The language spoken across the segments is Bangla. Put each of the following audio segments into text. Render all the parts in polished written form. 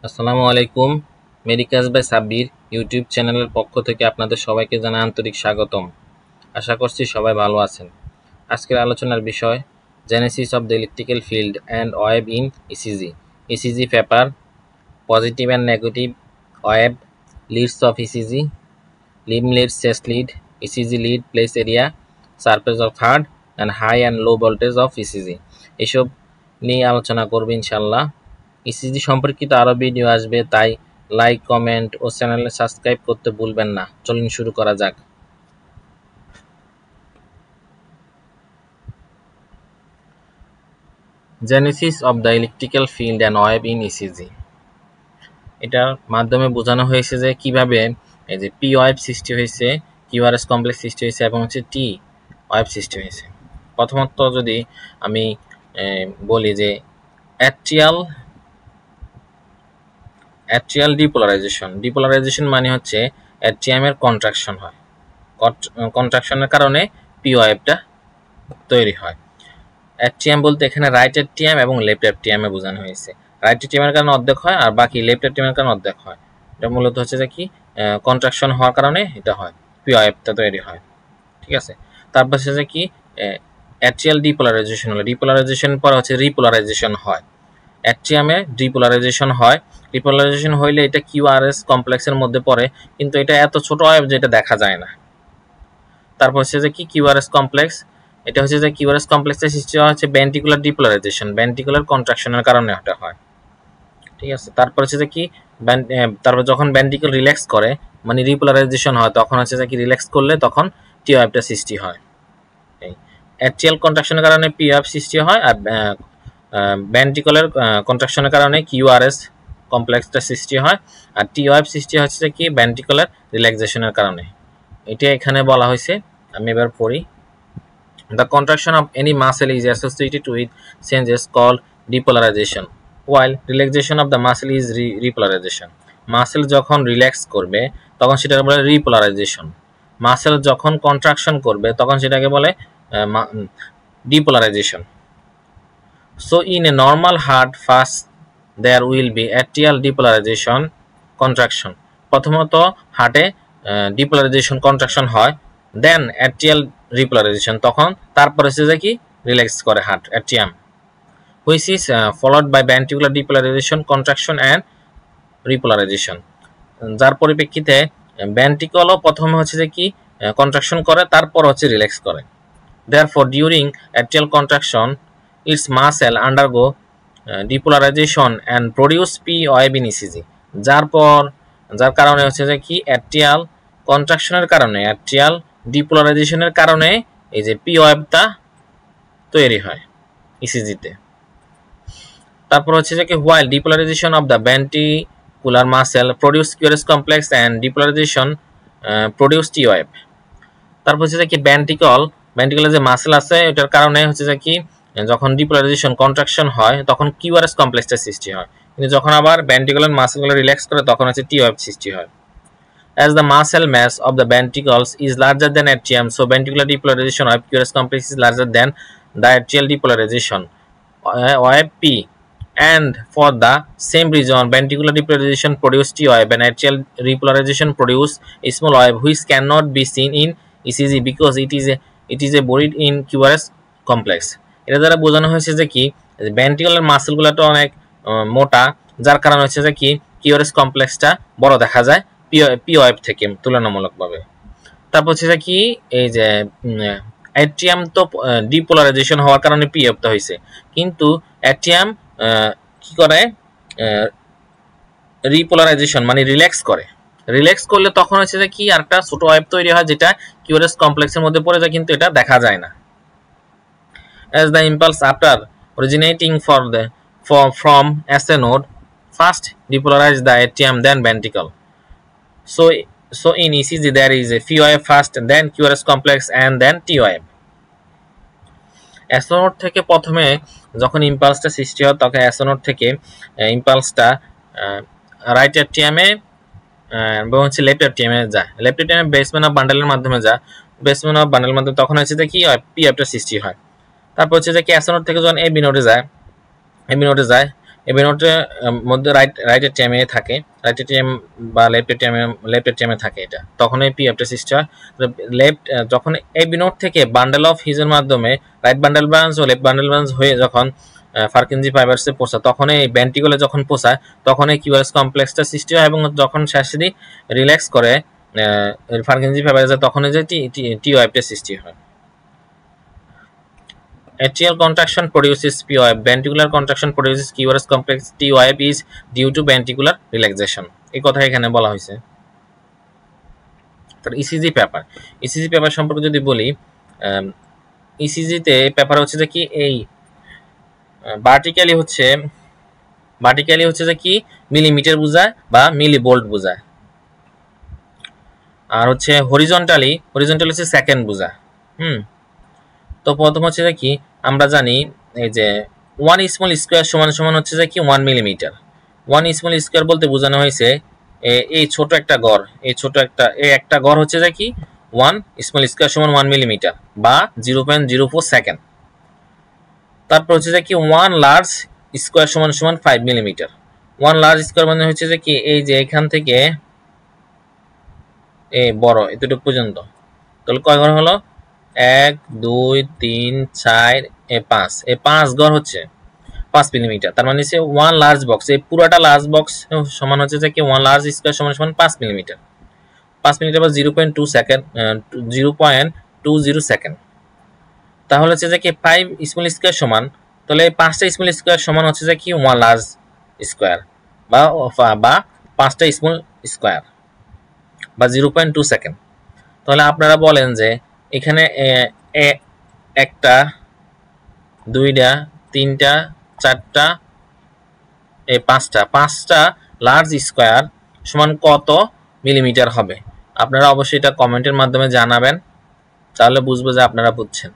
আসসালামু আলাইকুম। মেডিকাস বাই সাব্বির ইউটিউব চ্যানেলের পক্ষ থেকে আপনাদের সবাইকে জানাই আন্তরিক স্বাগতম। আশা করছি সবাই ভালো আছেন। আজকের আলোচনার বিষয় genesis of the electrical field and wave in ECG, ECG paper, positive and negative wave, leads of ECG, limb lead, chest lead, ECG lead, place area, surface of heart and high and low voltage of ECG, এসব নিয়ে আলোচনা করব ইনশাল্লাহ। ইসিজি সম্পর্কিত আরও ভিডিও আসবে, তাই লাইক, কমেন্ট ও চ্যানেলে সাবস্ক্রাইব করতে ভুলবেন না। চলুন শুরু করা যাক। Genesis of the electrical field and wave in ECG, এটার মাধ্যমে বোঝানো হয়েছে যে কিভাবে এই যে পি ওয়েভ সৃষ্টি হয়েছে, কিউআরএস কমপ্লেক্স সৃষ্টি হয়েছে এবং টি ওয়েভ সৃষ্টি হয়েছে। প্রথমত যদি আমি বলি যে অ্যাট্রিয়াল ডিপোলারাইজেশন মানে হচ্ছে অ্যাট্রিয়ামের কন্ট্রাকশন হয়, কন্ট্রাকশনের কারণে পি ওয়েভটা তৈরি হয়। অ্যাট্রিয়াম বলতে এখানে রাইট অ্যাট্রিয়াম এবং লেফট অ্যাট্রিয়ামে বোঝানো হয়েছে। রাইট অ্যাট্রিয়ামের কারণে অর্ধেক হয় আর বাকি লেফট অ্যাট্রিয়ামের কারণে অর্ধেক হয়। এটা মূলত হচ্ছে যে কি কন্ট্রাকশন হওয়ার কারণে এটা হয়, পি ওয়েভটা তৈরি হয়। ঠিক আছে, তারপর হচ্ছে যে কি অ্যাট্রিয়াল ডিপোলারাইজেশন হলো, ডিপোলারাইজেশন পর হচ্ছে রিপোলারাইজেশন হয়। অ্যাট্রিয়ামে ডিপোলারাইজেশন হয়, ডিপোলারাইজেশন হইলে এটা কিউআরএস কমপ্লেক্সের মধ্যে পড়ে, কিন্তু এটা এত ছোট ওয়েভ যেটা দেখা যায় না। তারপর হচ্ছে যে কি কিউআরএস কমপ্লেক্স, এটা হচ্ছে যে কিউআরএস কমপ্লেক্সের সৃষ্টি হচ্ছে ভেন্ট্রিকুলার ডিপোলারাইজেশন, ভেন্ট্রিকুলার কন্ট্রাকশনের কারণে এটা হয়। ঠিক আছে, তারপর হচ্ছে যে কি তারপর যখন ভেন্ট্রিকুল রিল্যাক্স করে মানে রিপোলারাইজেশন হয়, তখন হচ্ছে যে কি রিল্যাক্স করলে তখন টি ওয়েভটা সৃষ্টি হয়। অ্যাট্রিয়াল কন্ট্রাকশনের কারণে পি ওয়েভ সৃষ্টি হয়, আর ভেন্ট্রিকুলার কন্ট্রাকশনের কারণে কিউআরএস কমপ্লেক্সটা সৃষ্টি হয়, আর টি ওয়েভ সৃষ্টি হচ্ছে কি ভেন্ট্রিকুলার রিল্যাক্সেশনের কারণে। এটা এখানে বলা হয়েছে, আমি এবার পড়ি। The contraction of any muscle is associated with changes called depolarization, while relaxation of the muscle is repolarization. Muscle যখন রিল্যাক্স করবে তখন সেটাকে বলে রিপোলারাইজেশন, মাসেল যখন কন্ট্রাকশন করবে তখন সেটাকে বলে depolarisation. So in a normal heart, first there will be atrial depolarization, contraction. প্রথমত হার্টে ডিপোলারাইজেশন কন্ট্রাকশন হয়, দেন অ্যাট্রিয়াল রিপোলারাইজেশন, তখন তারপর হচ্ছে যে কি রিল্যাক্স করে heart atrium, which is followed by ventricular depolarization, contraction and repolarization. যার পরিপ্রেক্ষিতে ভেন্ট্রিকলও প্রথমে হচ্ছে যে কি কন্ট্রাকশন করে, তারপর হচ্ছে রিল্যাক্স করে। Therefore, during atrial contraction, its muscle undergo depolarization and produce P wave in ECG. যার কারণে হচ্ছে যে কি অ্যাট্রিয়াল কন্ট্রাকশনের কারণে, অ্যাট্রিয়াল ডিপোলারাইজেশনের কারণে এই যে পি ওয়েভটা তৈরি হয় ইসিজিতে। তারপর হচ্ছে যে কি while depolarization of the ventricular muscle produce QRS complex and depolarization produce T wave. তারপর হচ্ছে যে কি ভেন্ট্রিকুলার যে মাসেল আছে এটার কারণে হচ্ছে যে কি যখন ডিপোলারাইজেশন কন্ট্রাকশন হয় তখন কিউআরএস কমপ্লেক্সটা সৃষ্টি হয়, কিন্তু যখন আবার ভেন্ট্রিকুলার মাসেলগুলো রিল্যাক্স করে তখন হচ্ছে টি ওয়েভ সৃষ্টি হয়। As the muscle mass of the ventricles is larger than atrium, so ventricular depolarization of QRS complex is larger than the atrial depolarization wave P, and for the same reason ventricular depolarization produce T wave and atrial repolarization produce a small wave which cannot be seen in ECG because it is a buried in QRS complex. এটা দ্বারা বোঝানো হয়েছে যে কি ভেন্ট্রিকুলার মাসেলগুলোটা অনেক মোটা, যার কারণে হচ্ছে যে কি কিউআরএস কমপ্লেক্সটা বড় দেখা যায় পি ওয়েভ থেকে তুলনামূলকভাবে। তারপর হচ্ছে যে কি এই যে অ্যাট্রিয়াম তো ডিপোলারাইজেশন হওয়ার কারণে পি ওয়েভটা হয়েছে, কিন্তু অ্যাট্রিয়াম কি করে রিপোলারাইজেশন মানে রিল্যাক্স করে, রিল্যাক্স করলে তখন হচ্ছে যে কি আরেকটা ছোট ওয়েভ তৈরি হয় যেটা কিউআরএস কমপ্লেক্সের মধ্যে পড়ে যায়, কিন্তু এটা দেখা যায় না। As the impulse after originating from SA node first depolarize the atrium then ventricle. So in ECG there is a phi wave first, then QRS complex and then T wave. SA node থেকে প্রথমে যখন ইম্পালসটা সৃষ্টি হয় তখন SA node থেকে ইম্পালসটা রাইট অ্যাট্রিয়ামে এবং হচ্ছে লেফট অ্যাট্রিয়ামে যায়, লেফট অ্যাট্রিয়ামে বেসমেন্ট অফ বান্ডেলের মাধ্যমে যায়, বেসমেন্ট অফ বান্ডেলের মাধ্যমে তখন হচ্ছে যে কি হয় পি ওয়েভটা সৃষ্টি হয়। তারপর হচ্ছে যে কি SA node থেকে যখন এবি নোডে যায় এবি নোটের মধ্যে রাইট এটিএমে থাকে, রাইট এটিএম বা লেফট এটিএমে থাকে, এটা তখনই পি অফ টা সৃষ্টি হয়। লেফট যখন এবি নোট থেকে বান্ডেল অফ হিজের মাধ্যমে রাইট বান্ডেল ব্রাঞ্চ ও লেফট বান্ডেল ব্রাঞ্চ হয়ে যখন ফার্কিনজি ফাইবারসে পৌঁছায়, তখন এই ভেন্ট্রিকলে যখন পৌঁছায় তখন এই কিউআরএস কমপ্লেক্সটা সৃষ্টি হয়, এবং যখন শেষে রিল্যাক্স করে ফার্কিনজি ফাইবারসে তখন যে টি ওয়েভটা সৃষ্টি হয়। Atrial contraction produces P wave. Ventricular contraction produces QRS complex. T wave is due to ventricular relaxation. এই কথা এখানে বলা হয়েছে। তার ইসিজি পেপার, ইসিজি পেপার সম্পর্কে যদি বলি, ইসিজিতে পেপার হচ্ছে যে কি এই ভার্টিক্যালি হচ্ছে যে কি মিলিমিটার বোঝায় বা মিলি ভোল্ট বোঝায়, আর হচ্ছে হরিজন্টালি হচ্ছে সেকেন্ড বোঝায়। তো প্রথম হচ্ছে যে কি আমরা জানি এই যে 1 স্মল স্কয়ার সমান হচ্ছে যে কি 1 মিলিমিটার। 1 স্মল স্কয়ার বলতে বোঝানো হয়েছে এই ছোট একটা গড়, এই একটা গড় হচ্ছে যে কি 1 স্মল স্কয়ার সমান 1 মিলিমিটার বা 0.04 সেকেন্ড। তারপর হচ্ছে যে কি 1 লার্জ স্কয়ার সমান 5 মিলিমিটার। 1 লার্জ স্কয়ার মানে হচ্ছে যে কি এই যে এখান থেকে এই বড় এতটুকু পর্যন্ত, তাহলে কয় গড় হলো 1 2 3 4 5, এই 5 গড় হচ্ছে 5 মিলিমিটার। তার মানে হচ্ছে 1 লার্জ বক্স, এই পুরোটা লার্জ বক্স সমান হচ্ছে যে কি 1 লার্জ স্কয়ার সমান 5 মিলিমিটার। 5 মিলিমিটার বা 0.2 সেকেন্ড, 0.20 সেকেন্ড। তাহলে হচ্ছে যে কি 5 স্মল স্কয়ার সমান, তাহলে 5টা স্মল স্কয়ার সমান হচ্ছে যে কি 1 লার্জ স্কয়ার বা 5টা স্মল স্কয়ার বা 0.2 সেকেন্ড। তাহলে আপনারা বলেন যে এখানে একটা, দুইটা, তিনটা, চারটা, এই পাঁচটা লার্জ স্কয়ার সমান কত মিলিমিটার হবে? আপনারা অবশ্যই এটা কমেন্টের মাধ্যমে জানাবেন, তাহলে বুঝবো যে আপনারা বুঝছেন।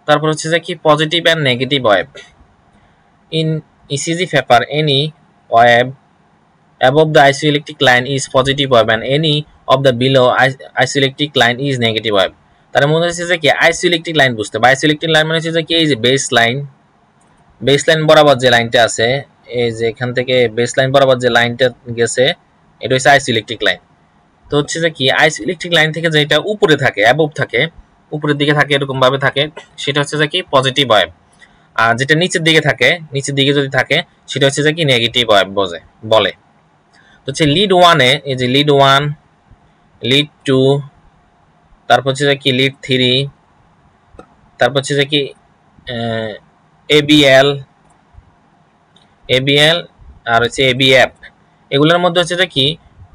তারপর হচ্ছে যে কি positive and negative wave. In ECG paper any wave above the isoelectric line is positive wave and any of the below isoelectric line is negative wave. তার মধ্যে হচ্ছে যে কি আইসোইলেকট্রিক লাইন বুঝতে হবে। আইসোইলেকট্রিক লাইন মানে হচ্ছে যে কি এই যে বেস লাইন বরাবর যে লাইনটা আছে, এই যে এখান থেকে বেস লাইন বরাবর যে লাইনটা গেছে এটা হচ্ছে আইসোইলেকট্রিক লাইন। তো হচ্ছে যে কি আইসোইলেকট্রিক লাইন থেকে যেটা উপরে থাকে, অ্যাবভ থাকে, উপরের দিকে থাকে, এরকম ভাবে থাকে, সেটা হচ্ছে যে কি পজিটিভ ওয়েভ। আর যেটা নিচের দিকে যদি থাকে সেটা হচ্ছে যে কি নেগেটিভ ওয়েভ বলে। হচ্ছে লিড 1-এ এই যে লিড 1, লিড 2, তারপর হচ্ছে যে কি লিড 3, তারপর হচ্ছে যে কি এবিএল আর হচ্ছে এবিএফ, এগুলোর মধ্যে হচ্ছে যে কি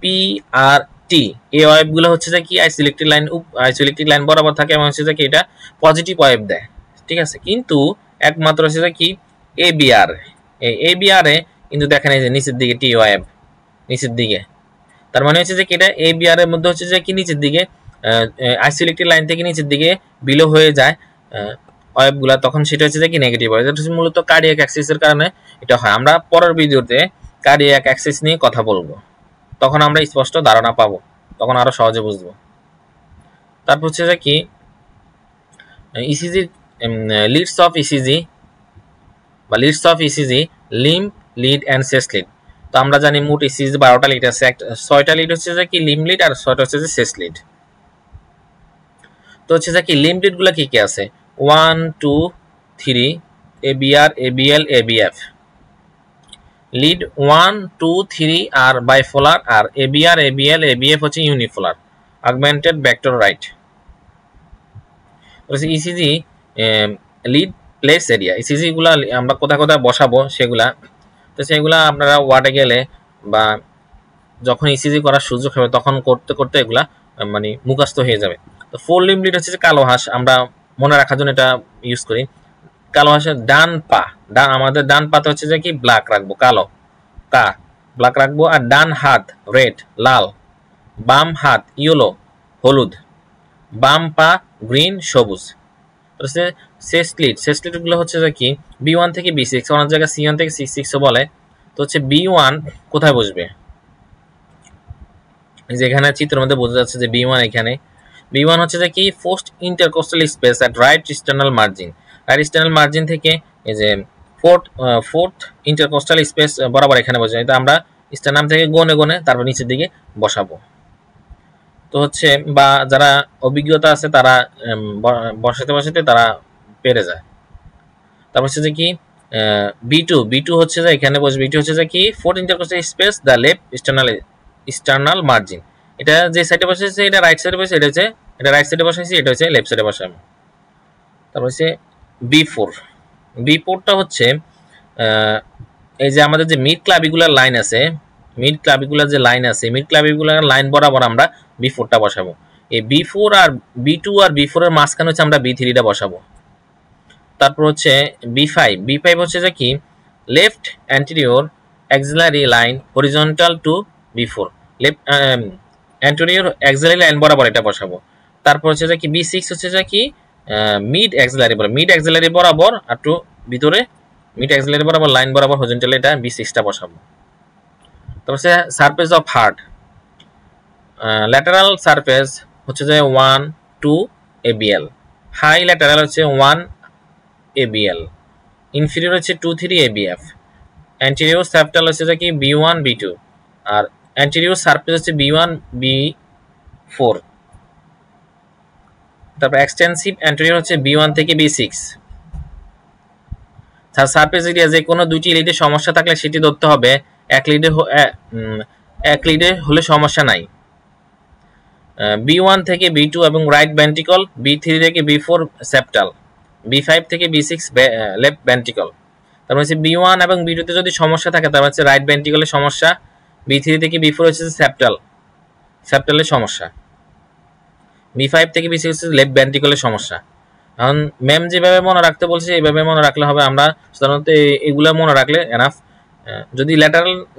পি আর টি, এই ওয়েভগুলো হচ্ছে যে কি আইসোইলেকট্রিক লাইন বরাবর থাকে এবং হচ্ছে যে কি এটা পজিটিভ ওয়েভ দেয়, ঠিক আছে। কিন্তু একমাত্র হচ্ছে যে কি এবিআর এ কিন্তু দেখেন এই যে নিচের দিকে টি ওয়েভ নিচের দিকে, তার মানে হচ্ছে যে কি এটা এবিআর এর মধ্যে হচ্ছে যে কি নিচের দিকে আইসোইলেকট্রিক লাইন থেকে নিচের দিকে বিলো হয়ে যায় ওয়েভগুলা, তখন সেটা হচ্ছে যে কি নেগেটিভ ওয়েভ। এটা হচ্ছে মূলত কার্ডিয়াক অ্যাক্সিসের কারণে এটা হয়। আমরা পরের ভিডিওতে কার্ডিয়াক অ্যাক্সিস নিয়ে কথা বলবো, তখন আমরা স্পষ্ট ধারণা পাবো, তখন আরো সহজে বুঝবো। তারপর হচ্ছে যে কি ECG leads of ECG limb lead and chest lead. তো আমরা জানি মোট ইসিজি 12টা লিড আছে, 6টা লিড হচ্ছে যে কি লিম্ব লিড আর 6টা হচ্ছে যে সেস লিড। তো হচ্ছে যে কি লিম্ব লিড গুলা কি কি আছে 1 2 3 এবিআর এবিএল এবিএফ। লিড 1 2 3 আর বাইপোলার, আর এবিআর এবিএল এবিএফ হচ্ছে unipolar augmented vector right. ECG lead place area, ECG গুলা আমরা কোথায় বসাবো সেগুলা, তো সেগুলা আপনারা ওয়ার্ডে গেলে বা যখন ইসিজি করার সুযোগ হবে তখন করতে করতে এগুলা মানে মুখস্থ হয়ে যাবে। তো 4 লিম্ব লিড হচ্ছে যে কালো হাঁস, আমরা মনে রাখার জন্য এটা ইউজ করি। কালো হাঁসের আমাদের ডান পাতে হচ্ছে যে কি ব্ল্যাক রাখবো, ব্ল্যাক রাখবো, আর ডান হাত রেড লাল, বাম হাত ইয়েলো হলুদ, বাম পা গ্রিন সবুজ। শেষ লিড গুলো হচ্ছে যে কি B1 থেকে B6, অনেক জায়গায় C1 থেকে C6 বলে। তো হচ্ছে B1 কোথায় বসবে, যেখানে চিত্রের মধ্যে বোঝা যাচ্ছে যে B1 এখানে। B1 হচ্ছে যে কি first intercostal space at right sternal margin, right sternal margin থেকে এই যে ফোর্থ ইন্টারকোস্টাল স্পেস বরাবর এখানে বসাই। তো আমরা স্টার্নাম থেকে গনে গনে তারপর নিচের দিকে বসাবো। তো হচ্ছে বা যারা অভিজ্ঞতা আছে তারা বসাতে বসাতে তারা পেরে যায়। তারপর হচ্ছে যে কি B2 হচ্ছে যে এখানে বসে B2 হচ্ছে যে কি fourth intercostal space the left sternal margin. এটা যে সাইডে বসেছে এটা রাইট সাইডে বসে, এটা রাইট সাইডে বসাইছি, এটা হচ্ছে লেফট সাইডে বসাবো। তারপর হচ্ছে B4টা হচ্ছে এই যে আমাদের যে মিড ক্লাবিকুলার লাইন আছে, মিড ক্লাবিকুলার যে লাইন আছে, মিড ক্লাবিকুলার লাইন বরাবর আমরা B4টা বসাবো। এই B4 আর B2 আর B4 এর মাঝখানে হচ্ছে আমরা B3টা বসাবো। তারপর হচ্ছে B5 হচ্ছে যে কি left anterior axillary line horizontal to B4, left anterior axillary line বরাবর এটা বসাবো। তারপর হচ্ছে যে কি B6 হচ্ছে যে কি মিড অ্যাক্সিলারি বরাবর আর টু ভিতরে মিড অ্যাক্সিলারি বরাবর লাইন বরাবর হরিজন্টাল এটা B6টা বসাবো। তারপর হচ্ছে surface of heart, lateral surface হচ্ছে যে 1 2 ABL, হাই ল্যাটারাল হচ্ছে 1 ABL, ইনফিরিয়র হচ্ছে 2 3 ABF, অ্যান্টেরিয়র সেপ্টাল হচ্ছে যে কি B1 B2 আর অ্যান্টেরিয়র সারফেস হচ্ছে B1 B4। তারপর এক্সটেন্সিভ অ্যান্টেরিয়র হচ্ছে B1 থেকে B6। সারফেস এরিয়া যে কোনো দুইটি লিডে সমস্যা থাকলে সেটি ধরতে হবে, এক লিডে হলে সমস্যা নাই। B1 থেকে B2 এবং রাইট ভেন্ট্রিকল, B3 থেকে B4 সেপ্টাল, B5 থেকে B6 লেফট ভেন্ট্রিকল। তার মানে হচ্ছে B1 এবং B2 তে যদি সমস্যা থাকে তার হচ্ছে রাইট ভেন্ট্রিকলের সমস্যা, B3 থেকে B4 হচ্ছে সেপ্টালের সমস্যা, B5 থেকে B6 হচ্ছে লেফট ভেন্ট্রিকলের সমস্যা। এখন ম্যাম যেভাবে মনে রাখতে বলছে এইভাবে মনে রাখলে হবে। আমরা সাধারণত এগুলা মনে রাখলে এনাফ। যদি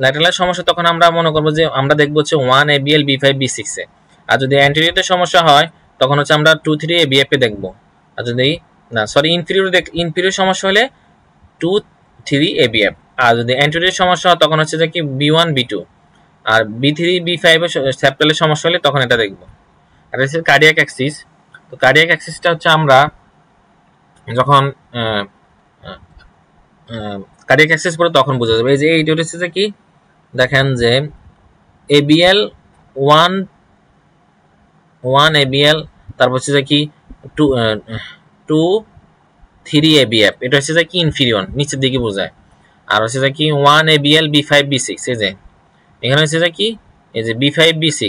ল্যাটারাল সমস্যা তখন আমরা মনে করবো যে আমরা দেখবো হচ্ছে 1 ABL B5 B6 এ, আর যদি অ্যান্টেরিয়রের সমস্যা হয় তখন হচ্ছে আমরা 2 3 ABF এ দেখবো। আর যদি ইনফিরিয়র সমস্যা হলে 2 3 ABF, আর যদি অ্যান্টেরিয়র সমস্যা হয় তখন হচ্ছে যে কি B1 B2, আর B3 B5 এর সেপ্টালের সমস্যা হলে তখন এটা দেখবো। আর হচ্ছে কার্ডিয়াক অ্যাক্সিস। তো কার্ডিয়াক অ্যাক্সিসটা হচ্ছে আমরা যখন কার্ডিয়াক অ্যাক্সিস পড়ে তখন বোঝা যাবে। এই যে এইটা হচ্ছে যে কি দেখেন যে ABL 1 ABL, তারপর হচ্ছে যে কি 2 3 ABF, এটা হচ্ছে যে কি ইনফিরিয়র নিচের দিকে বোঝায়। আর হচ্ছে যে কি 1 ABL B5 B6, এই যে এখানে হচ্ছে যে কি এই যে B5 B6,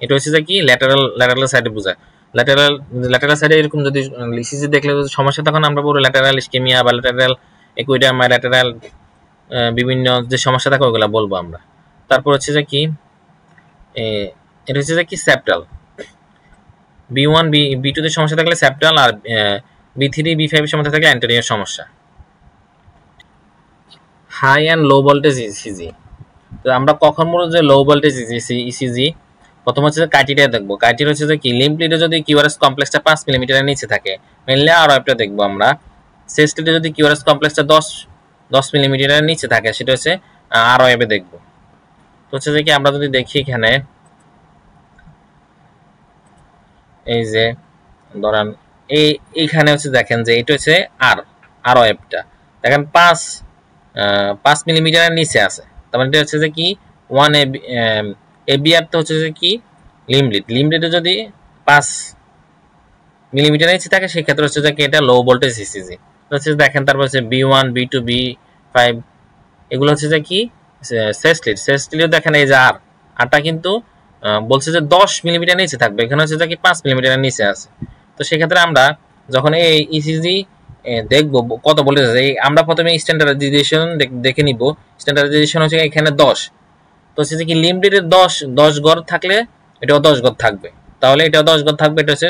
এটা হচ্ছে যে কি ল্যাটারাল সাইডে বোঝায়। ল্যাটারাল সাইডে এরকম যদি লিসিসি দেখলে সমস্যা তখন আমরা বলবো ল্যাটারাল ইসকেমিয়া বা ল্যাটারাল একুইডাম বা ল্যাটারাল বিভিন্ন যে সমস্যা থাকে ওগুলো বলবো আমরা। তারপর হচ্ছে যে কি এটা হচ্ছে যে কি সেপ্টাল, B1 B2 তে সমস্যা থাকলে সেপ্টাল, আর B3 B5 এর সমস্যা থাকলে অ্যান্টেরিয়র সমস্যা। High and low voltage ECG. তো আমরা কখন বলবো যে লো ভোল্টেজ ইসিজি? প্রথম হচ্ছে যে ক্রাইটেরিয়া দেখবো। ক্রাইটেরিয়া হচ্ছে যে কি লিম্ফ লিডে যদি কিউআরএস কমপ্লেক্সটা 5 মিলিমিটারের নিচে থাকে, মেইনলি আর একটা দেখবো আমরা সেস্ট লিডে যদি কিউআরএস কমপ্লেক্সটা 10 মিলিমিটারের নিচে থাকে সেটা হচ্ছে আর ওয়েবে দেখবো। তো হচ্ছে যে কি আমরা যদি দেখি এখানে এই যে ধরেন এইখানে হচ্ছে দেখেন যে এটা হচ্ছে আর ওয়েবটা দেখেন 5 মিলিমিটারের নিচে আছে, তার মানে এটা হচ্ছে যে কি 1 ABR তো হচ্ছে যে কি লিমলিডে যদি 5 মিলিমিটারের নিচে থাকে সেই ক্ষেত্রে হচ্ছে যে কি এটা লো ভোল্টেজ ইসিজি। তো হচ্ছে দেখেন তারপর হচ্ছে B1 B2 B5 এগুলো হচ্ছে যে কি সেস্ট লিড দেখেন এই যে আরটা কিন্তু বলছে যে 10 মিলিমিটার নিচে থাকবে, এখানে হচ্ছে যে কি 5 মিলিমিটারের নিচে আছে। তো সেক্ষেত্রে আমরা যখন এই ইসিজি দেখবো কত ভোল্টেজ আছে, আমরা প্রথমে স্ট্যান্ডার্ডাইজেশন দেখে নিব। স্ট্যান্ডার্ডাইজেশন হচ্ছে এখানে 10, তো হচ্ছে যে কি লিমিটেড 10 গড় থাকলে এটাও 10 গড় থাকবে, তাহলে এটাও 10 গড় থাকবে, এটা হচ্ছে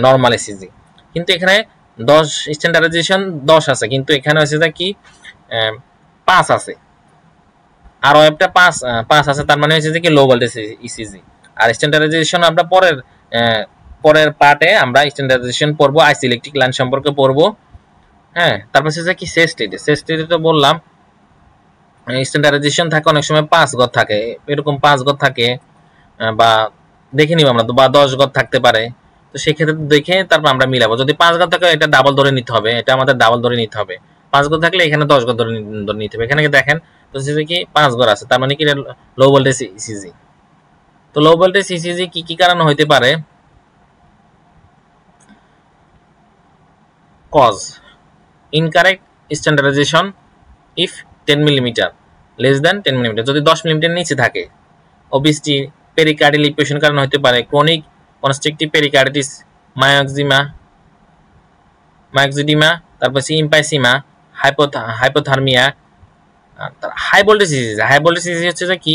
নর্মাল ইসিজি। কিন্তু এখানে 10 স্ট্যান্ডার্ডাইজেশন 10 আছে, কিন্তু এখানে হচ্ছে যে কি 5 আছে, আর ওয়েবটা 5 আছে, তার মানে হচ্ছে যে কি লো ভোল্টেজ ইসিজি। আর স্ট্যান্ডার্ডাইজেশন আমরা পরের পার্টে আমরা স্ট্যান্ডার্ডাইজেশন পড়বো, আইসি ইলেকট্রিক লাইন সম্পর্কে পড়বো। হ্যাঁ, তারপর হচ্ছে কি সেস্ট লিডে তো বললাম স্ট্যান্ডার্ডাইজেশন থাকে অনেক সময় 5 গড় থাকে, এরকম 5 গড় থাকে বা দেখে নিব আমরা, বা 10 গড় থাকতে পারে, তো সেক্ষেত্রে দেখে তারপর আমরা মিলাবো। যদি 5 ঘর থাকে এটা ডাবল ধরে নিতে হবে, এটা আমাদের ডাবল ধরে নিতে হবে। 5 ঘর থাকলে এখানে 10 ঘর ধরে নিতে হবে। এখানে দেখেন তো কি 5 ঘর আছে, তার মানে কি লো ভোল্টেজ ইসিজি। তো লো ভোল্টেজ ইসিজি কি কি কারণে হইতে পারে? Cause incorrect standardization if 10 millimeter less than 10 millimeter, যদি 10 মিলিমিটার নিচে থাকে। ওবিসিটি, পেরিকার্ডিয়াল ইকুয়েশন কারণে হতে পারে, ক্রনিক কনস্ট্রিকটিভ পেরিকার্ডিটিস, মায়োক্সিডিমা, তারপর emphysema, hypothermia. High voltage ECG, high voltage ECG হচ্ছে যে কি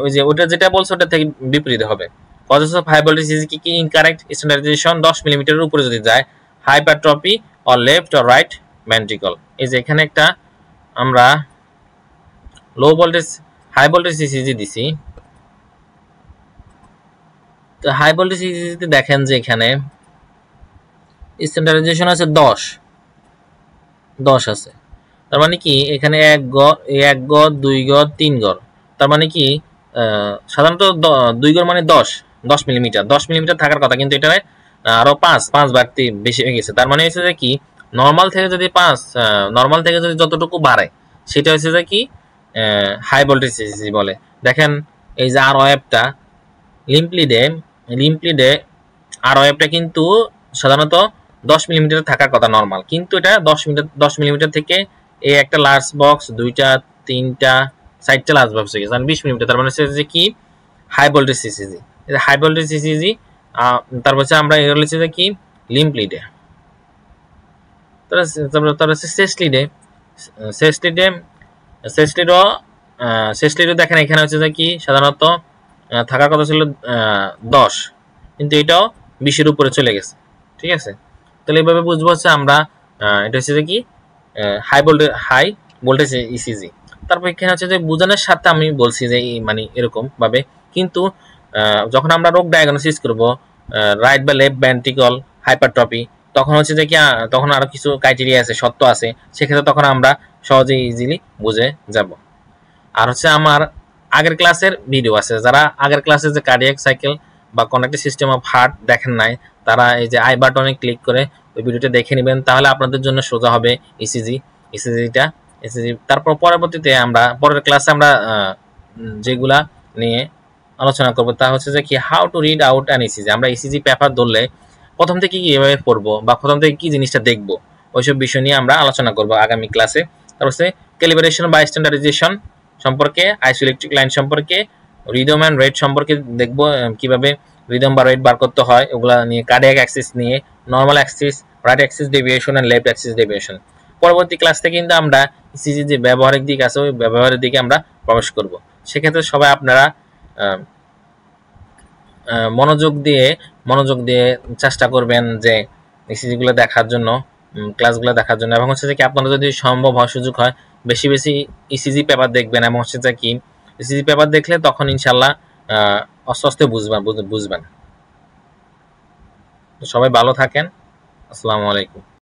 ওই যে ওটা যেটা বলছে ওটা থেকে বিপরীত হবে। Causes of high voltage ECG কি কি? ইনকারেক্ট স্ট্যান্ডার্ডাইজেশন 10 মিলিমিটারের উপরে যদি যায়, hypertrophy or left or right ventricle. এই যে এখানে একটা আমরা low voltage high voltage ECG দিছি। তো হাই ভোল্টেজ ইসিজিতে দেখেন যে এখানে স্ট্যান্ডার্ডাইজেশন আছে 10 আছে। তার মানে কি এখানে 1 গড় 2 গড় 3 গড়, তার মানে কি সাধারণত 2 গড় মানে 10 মিলিমিটার, 10 মিলিমিটার থাকার কথা, কিন্তু এটা আরো 5 বাড়তি বেশি হয়ে গেছে। তার মানে হচ্ছে যে কি নর্মাল থেকে যদি 5 নর্মাল থেকে যদি যতটুকু বাড়ে সেটা হচ্ছে যে কি হাই ভোল্টেজ ইসিজি বলে। দেখেন এই যে আর ওয়েভটা লিম্পলিডে আর ওয়েভটা কিন্তু সাধারণত 10 মিলিমিটার থাকার কথা নর্মাল, কিন্তু এটা 10 মিলিমিটার থেকে এই একটা লার্জ বক্স, 2টা 3টা 4টা লার্জ বক্স হয়ে গেছে 20 মিলিমিটার। তার মানে হচ্ছে যে কি হাই ভোল্টেজ সিসিজি। এটা হাই ভোল্টেজ সিসিজি। তারপর হচ্ছে আমরা এর হচ্ছে যে কি লিম্পলিডে, তারপর হচ্ছে সেসলিডও দেখেন এখানে হচ্ছে যে কি সাধারণত থাকার কথা ছিল 10, কিন্তু এটাও 20-এর উপরে চলে গেছে। ঠিক আছে, তাহলে এইভাবে বুঝবো হচ্ছে আমরা এটা হচ্ছে যে কি হাই ভোল্টেজ ইসিজি। তারপর এখানে হচ্ছে যে বোঝানোর সাথে আমি বলছি যে মানে এরকম ভাবে, কিন্তু যখন আমরা রোগ ডায়াগনোসিস করব রাইট বা লেফট ভেন্ট্রিকল হাইপারট্রপি, তখন হচ্ছে যে কি তখন আরো কিছু ক্রাইটেরিয়া আছে, শর্ত আছে, সেক্ষেত্রে তখন আমরা সহজেই ইজিলি বুঝে যাব। আর হচ্ছে আমার আগের ক্লাসের ভিডিও আছে, যারা আগের ক্লাসে যে কার্ডিয়াক সাইকেল বা কনেক্টিভ সিস্টেম অফ হার্ট দেখেন নাই, তারা এই যে আই বাটনে ক্লিক করে ওই ভিডিওটা দেখে নেবেন, তাহলে আপনাদের জন্য সোজা হবে ইসিজিটা। তারপর পরবর্তীতে আমরা পরের ক্লাসে আমরা যেগুলা নিয়ে আলোচনা করবো তা হচ্ছে যে কি how to read out an ECG. আমরা ইসিজি পেপার ধরলে প্রথম থেকে কিভাবে পড়বো বা প্রথম থেকে কি জিনিসটা দেখবো, ওইসব বিষয় নিয়ে আমরা আলোচনা করবো আগামী ক্লাসে। তারপর হচ্ছে ক্যালিব্রেশন বা স্ট্যান্ডার্ডাইজেশন সম্পর্কে, আইসোইলেকট্রিক লাইন সম্পর্কে, রিদম অ্যান্ড রেট সম্পর্কে দেখবো, কিভাবে রিদম বা রেট বার করতে হয় ওগুলা নিয়ে, কার্ডিয়াক অ্যাক্সিস নিয়ে, normal Axis, right Axis deviation and left Axis deviation. পরবর্তী ক্লাস থেকে কিন্তু আমরা ইসিজি যে ব্যবহারিক দিক আছে ওই ব্যবহারের দিকে আমরা প্রবেশ করব। সেক্ষেত্রে সবাই আপনারা মনোযোগ দিয়ে চেষ্টা করবেন যে ইসিজিগুলো দেখার জন্য, ক্লাসগুলো দেখার জন্য, এবং হচ্ছে যে কি আপনারা যদি সম্ভব হয় সুযোগ হয় বেশি বেশি ইসিজি পেপার দেখবেন, এবং হচ্ছে যে কি ইসিজি পেপার দেখলে তখন ইনশাল্লাহ আস্তে আস্তে বুঝবেন। সবাই ভালো থাকেন, আসসালামু আলাইকুম।